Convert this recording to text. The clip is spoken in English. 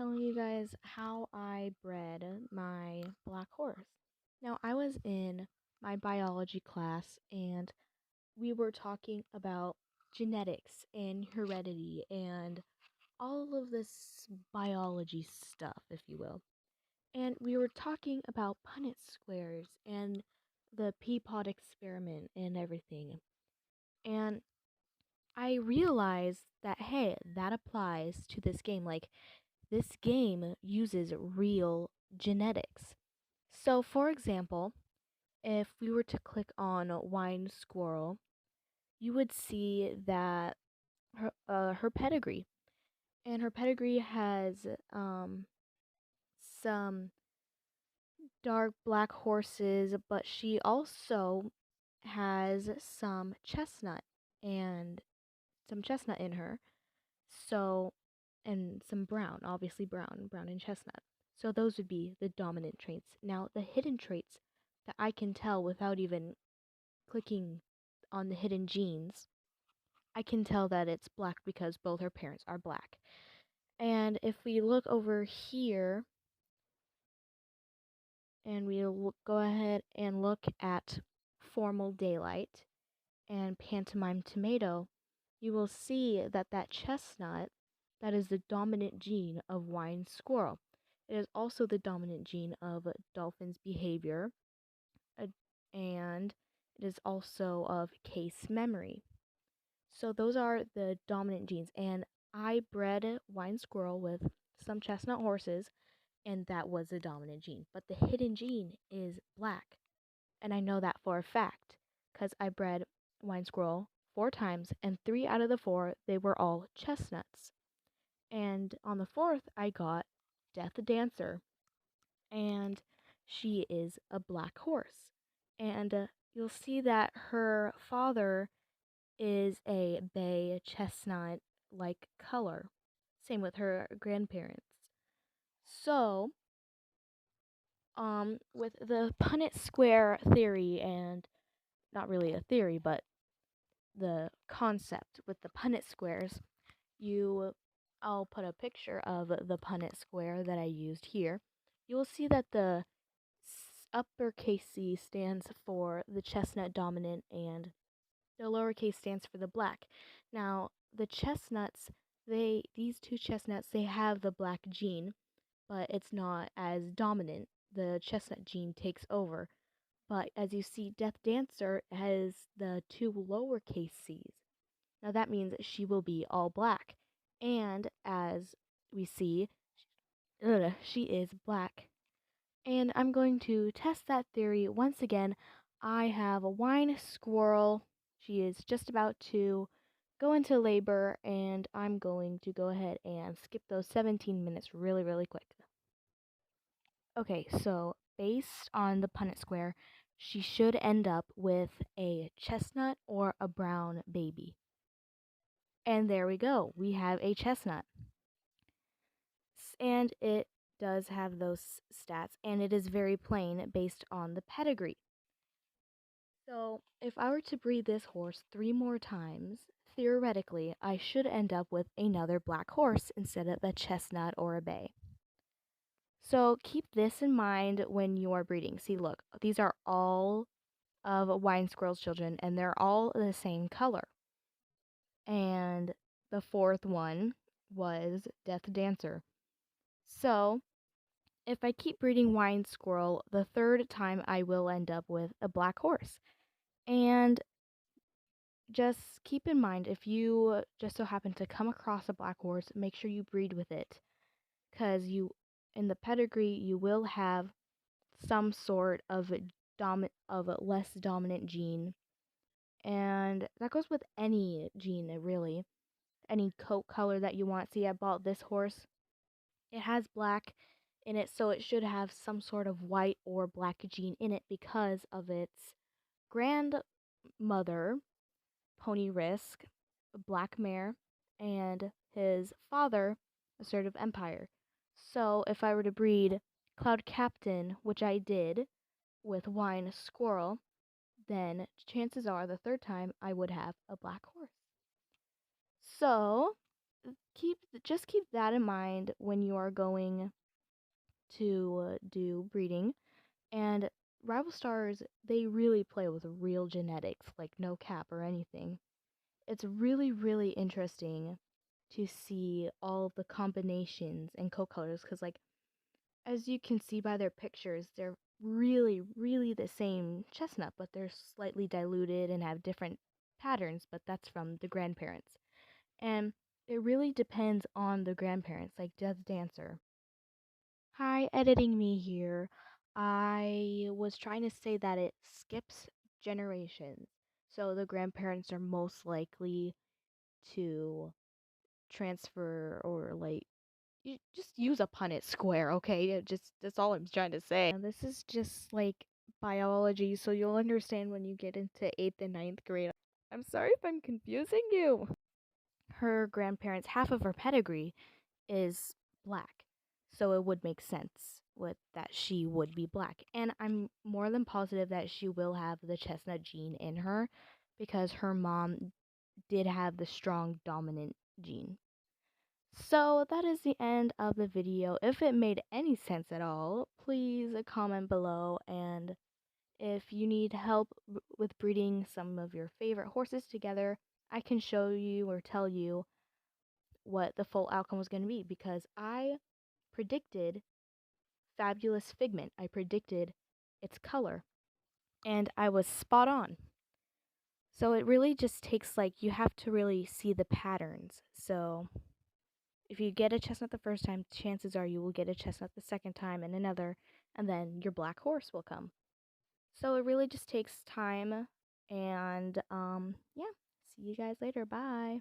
telling you guys how I bred my black horse. Now, I was in my biology class and we were talking about genetics and heredity and all of this biology stuff, if you will. And we were talking about Punnett squares and the pea pod experiment and everything. And I realized that, hey, that applies to this game. Like, this game uses real genetics. So, for example, if we were to click on Wine Squirrel, you would see that her pedigree, and her pedigree has some dark black horses, but she also has and some chestnut in her. So, and some brown, obviously brown and chestnut. So those would be the dominant traits. Now, the hidden traits that I can tell without even clicking on the hidden genes, I can tell that it's black because both her parents are black. And if we look over here and go ahead and look at formal daylight and pantomime tomato, you will see that that chestnut, that is the dominant gene of wine squirrel. It is also the dominant gene of dolphin's behavior, and it is also of case memory. So those are the dominant genes, and I bred wine squirrel with some chestnut horses, and that was the dominant gene. But the hidden gene is black, and I know that for a fact because I bred wine squirrel 4 times, and 3 out of the 4 they were all chestnuts. And on the 4th, I got Death Dancer, and she is a black horse. And you'll see that her father is a bay chestnut like color. Same with her grandparents. So, with the Punnett square theory, and not really a theory, but the concept with the Punnett squares, I'll put a picture of the Punnett square that I used here. You will see that the uppercase C stands for the chestnut dominant and the lowercase stands for the black. Now, the chestnuts, these two chestnuts, they have the black gene, but it's not as dominant. The chestnut gene takes over. But as you see, Death Dancer has the 2 lowercase c's. Now that means she will be all black. And as we see, she is black. And I'm going to test that theory once again. I have a wine squirrel. She is just about to go into labor, and I'm going to go ahead and skip those 17 minutes really, really quick. Okay, so based on the Punnett square, she should end up with a chestnut or a brown baby. And there we go. We have a chestnut. And it does have those stats, and it is very plain based on the pedigree. So, if I were to breed this horse 3 more times, theoretically, I should end up with another black horse instead of a chestnut or a bay. So, keep this in mind when you are breeding. See, look, these are all of Wine Squirrel's children, and they're all the same color. And the 4th one was Death Dancer. So, if I keep breeding Wine Squirrel, the 3rd time I will end up with a black horse. And just keep in mind, if you just so happen to come across a black horse, make sure you breed with it. Because in the pedigree, you will have some sort of a less dominant gene. And that goes with any gene, really. Any coat color that you want. See, I bought this horse. It has black in it, so it should have some sort of white or black gene in it because of its grandmother, Pony Risk, Black Mare, and his father, Assertive Empire. So if I were to breed Cloud Captain, which I did with Wine Squirrel, then chances are the 3rd time I would have a black horse. So keep that in mind when you are going to do breeding. And rival stars, they really play with real genetics, like no cap or anything. It's really, really interesting to see all of the combinations and coat colors because, like, as you can see by their pictures, they're really, really the same chestnut, but they're slightly diluted and have different patterns, but that's from the grandparents. And it really depends on the grandparents, like Death Dancer. Hi, editing me here. I was trying to say that it skips generations. So the grandparents are most likely to transfer or like you just use a Punnett square, okay? Just that's all I'm trying to say. And this is just like biology, so you'll understand when you get into 8th and ninth grade. I'm sorry if I'm confusing you. Her grandparents, half of her pedigree is black. So it would make sense with that she would be black. And I'm more than positive that she will have the chestnut gene in her because her mom did have the strong dominant gene. So that is the end of the video. If it made any sense at all, please comment below. And if you need help with breeding some of your favorite horses together, I can show you or tell you what the full outcome was going to be because I predicted Fabulous Figment. I predicted its color and I was spot on. So it really just takes like you have to really see the patterns. So if you get a chestnut the first time, chances are you will get a chestnut the second time and another, and then your black horse will come. So it really just takes time and yeah, see you guys later. Bye.